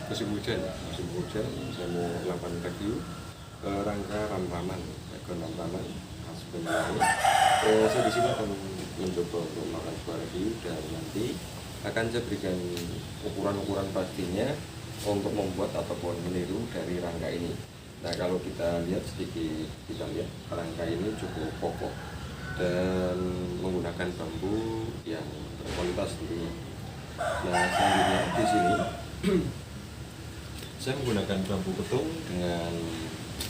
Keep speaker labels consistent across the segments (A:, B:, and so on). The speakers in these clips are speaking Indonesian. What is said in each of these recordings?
A: musim hujan saya mau lakukan review rangka ram-raman, background ram-raman khas Banyuwangi. Saya di sini akan mencoba untuk melakukan sebuah review dan nanti akan saya berikan ukuran-ukuran pastinya untuk membuat ataupun meniru dari rangka ini. Nah, kalau kita lihat sedikit, kita lihat rangka ini cukup kokoh dan menggunakan bambu yang berkualitas tentunya. Nah, selanjutnya di sini saya menggunakan bambu petung dengan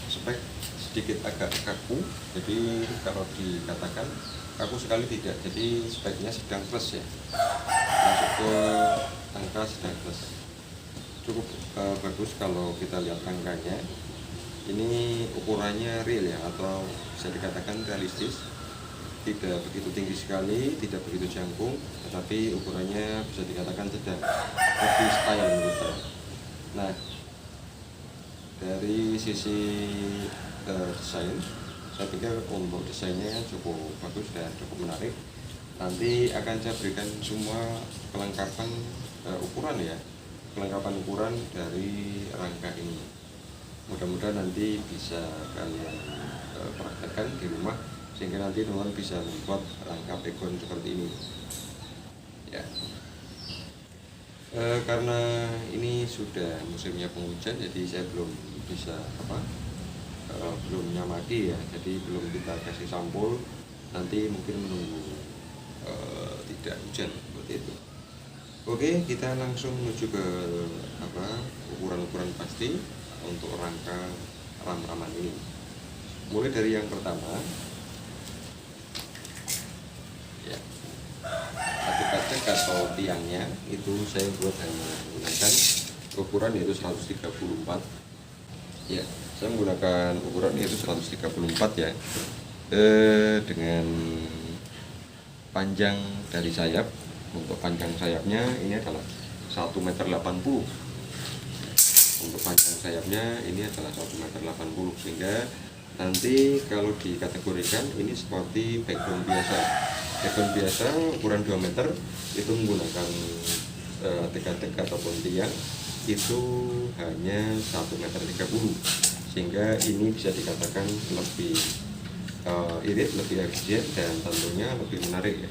A: spek sedikit agak kaku. Jadi kalau dikatakan kaku sekali tidak, jadi speknya sedang plus ya, masuk ke angka sedang plus. Cukup bagus kalau kita lihat angkanya. Ini ukurannya real ya, atau bisa dikatakan realistis. Tidak begitu tinggi sekali, tidak begitu jangkung, tetapi ukurannya bisa dikatakan sedang, lebih style menurut saya. Nah, dari sisi desain, saya pikir untuk desainnya cukup bagus dan cukup menarik. Nanti akan saya berikan semua kelengkapan ukuran ya, kelengkapan ukuran dari rangka ini. Mudah-mudahan nanti bisa kalian praktekkan di rumah, sehingga nanti teman bisa membuat rangka background seperti ini ya. Karena ini sudah musimnya penghujan, jadi saya belum bisa belum nyamaki ya, jadi belum kita kasih sampul. Nanti mungkin menunggu tidak hujan seperti itu. Oke, kita langsung menuju ke ukuran-ukuran pasti untuk rangka ram-raman ini. Mulai dari yang pertama ya, satu kacak atau tiangnya itu saya buat hanya menggunakan ukuran yaitu 134 ya. Saya menggunakan ukuran yaitu 134 ya, dengan panjang dari sayap. Untuk panjang sayapnya ini adalah 1,80 m. Untuk panjang sayapnya ini adalah 1,80 m, sehingga nanti kalau dikategorikan ini seperti background biasa. Background biasa ukuran 2 meter itu menggunakan tegak-tegak ataupun tiang itu hanya 1,30 m, sehingga ini bisa dikatakan lebih irit, lebih efisien dan tentunya lebih menarik ya,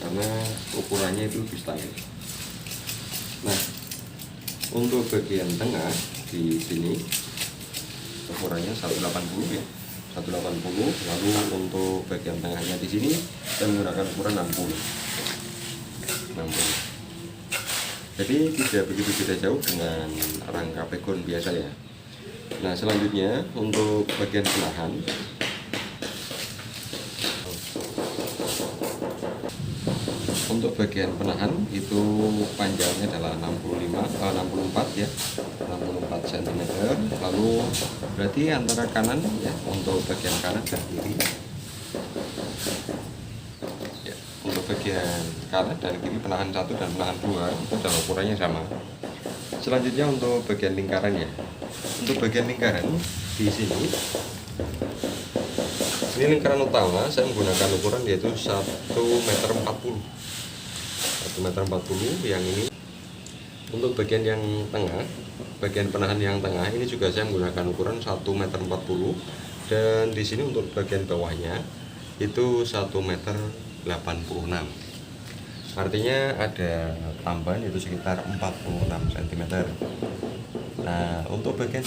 A: karena ukurannya itu lebih style. Nah, untuk bagian tengah di sini ukurannya 180 ya, 180. Lalu untuk bagian tengahnya di sini saya menggunakan ukuran 60. Jadi tidak begitu beda jauh dengan rangka pegon biasa ya. Nah, selanjutnya untuk bagian belahan, untuk bagian penahan itu panjangnya adalah 64 ya, 64 cm. Lalu berarti antara kanan ya, untuk bagian kanan dan kiri ya, untuk bagian kanan dan kiri penahan 1 dan penahan 2 itu adalah ukurannya sama. Selanjutnya untuk bagian lingkaran ya. Untuk bagian lingkaran di sini, ini lingkaran utama saya menggunakan ukuran yaitu 1,40 m. 1,40 m yang ini. Untuk bagian yang tengah, bagian penahan yang tengah ini juga saya menggunakan ukuran 1,40 m, dan di sini untuk bagian bawahnya itu 1,86 m. Artinya ada tambahan yaitu sekitar 46 cm. Nah, untuk bagian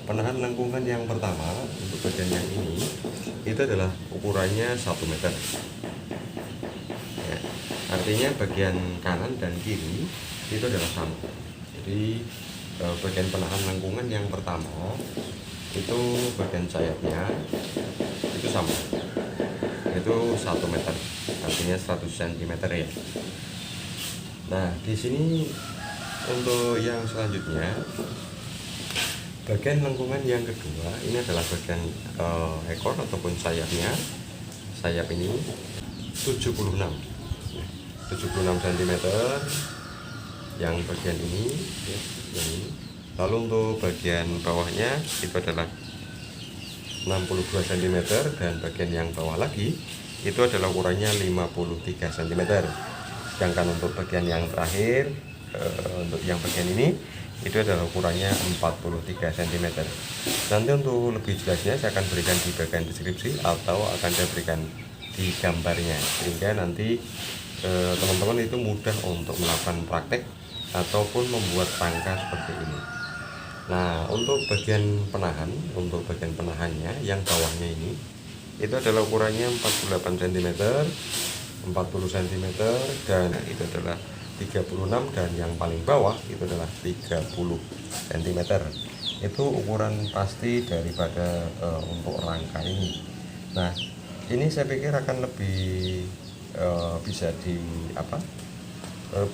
A: penahan lengkungan yang pertama untuk bagian yang ini itu adalah ukurannya 1 meter. Ya, artinya bagian kanan dan kiri itu adalah sama. Jadi bagian penahan lengkungan yang pertama itu bagian sayapnya itu sama, itu 1 meter, artinya 100 cm ya. Nah, di sini untuk yang selanjutnya bagian lengkungan yang kedua ini adalah bagian ekor ataupun sayapnya. Sayap ini 76 cm yang bagian ini ya, yang ini. Lalu untuk bagian bawahnya itu adalah 62 cm, dan bagian yang bawah lagi itu adalah ukurannya 53 cm. Sedangkan untuk bagian yang terakhir untuk yang bagian ini itu adalah ukurannya 43 cm. Nanti untuk lebih jelasnya saya akan berikan di bagian deskripsi atau akan saya berikan di gambarnya, sehingga nanti teman-teman itu mudah untuk melakukan praktek ataupun membuat rangka seperti ini. Nah, untuk bagian penahannya yang bawahnya ini itu adalah ukurannya 48 cm, 40 cm, dan itu adalah 36, dan yang paling bawah itu adalah 30 cm. Itu ukuran pasti daripada untuk rangka ini. Nah, ini saya pikir akan lebih bisa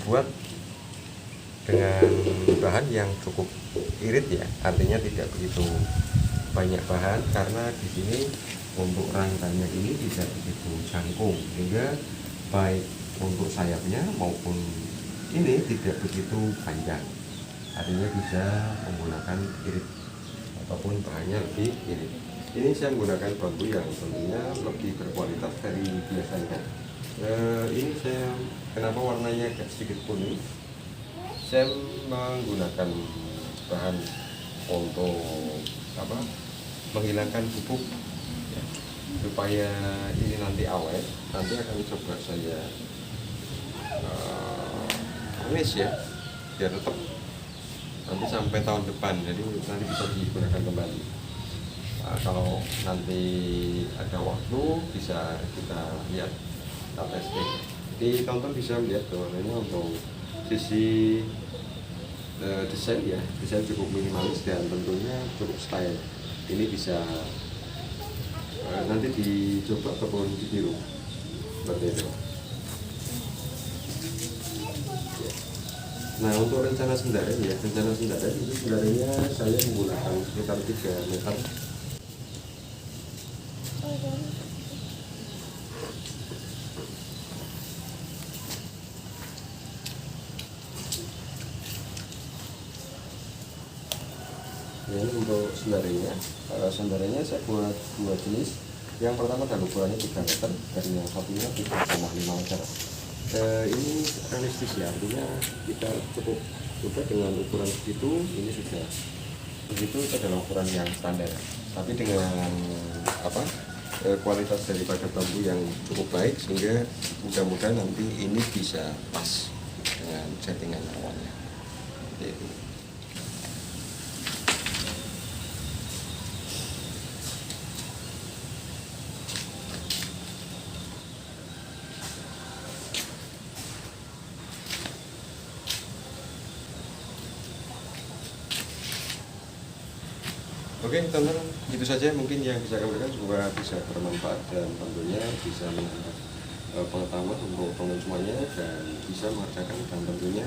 A: buat dengan bahan yang cukup irit ya, artinya tidak begitu banyak bahan, karena di sini untuk rangkanya ini tidak begitu jangkung, sehingga baik untuk sayapnya maupun ini tidak begitu panjang, artinya bisa menggunakan irit ataupun bahannya lebih irit. Ini saya menggunakan bambu yang tentunya lebih berkualitas dari biasanya. Ini saya kenapa warnanya agak sedikit kuning, saya menggunakan bahan untuk menghilangkan bubuk ya, supaya ini nanti awet. Nanti akan coba saya tulis ya, biar tetap nanti sampai tahun depan, jadi nanti bisa digunakan kembali. Kalau nanti ada waktu bisa kita lihat, kita testing. Jadi tonton bisa melihat bahwa ini untuk sisi desain ya, desain cukup minimalis dan tentunya cukup style. Ini bisa nanti dicoba ataupun ditiru seperti itu. Nah, untuk rencana sendaran ya, itu sendarannya saya menggunakan sekitar 3 meter. Ini untuk sendarannya saya buat dua jenis. Yang pertama adalah ukurannya 3 meter, dan yang satunya 3,5 meter. Ini realistis ya, artinya kita cukup coba dengan ukuran segitu. Ini sudah begitu, itu adalah ukuran yang standar, tapi dengan kualitas daripada bambu yang cukup baik, sehingga mudah-mudahan nanti ini bisa pas dengan settingan awalnya. Itu. Oke teman-teman, itu saja mungkin yang bisa kami berikan, semoga bisa bermanfaat dan tentunya bisa menambah pengetahuan untuk teman-temannya dan bisa mengerjakan, dan tentunya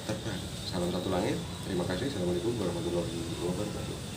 A: terbang. Salam satu langit, terima kasih. Assalamualaikum warahmatullahi wabarakatuh.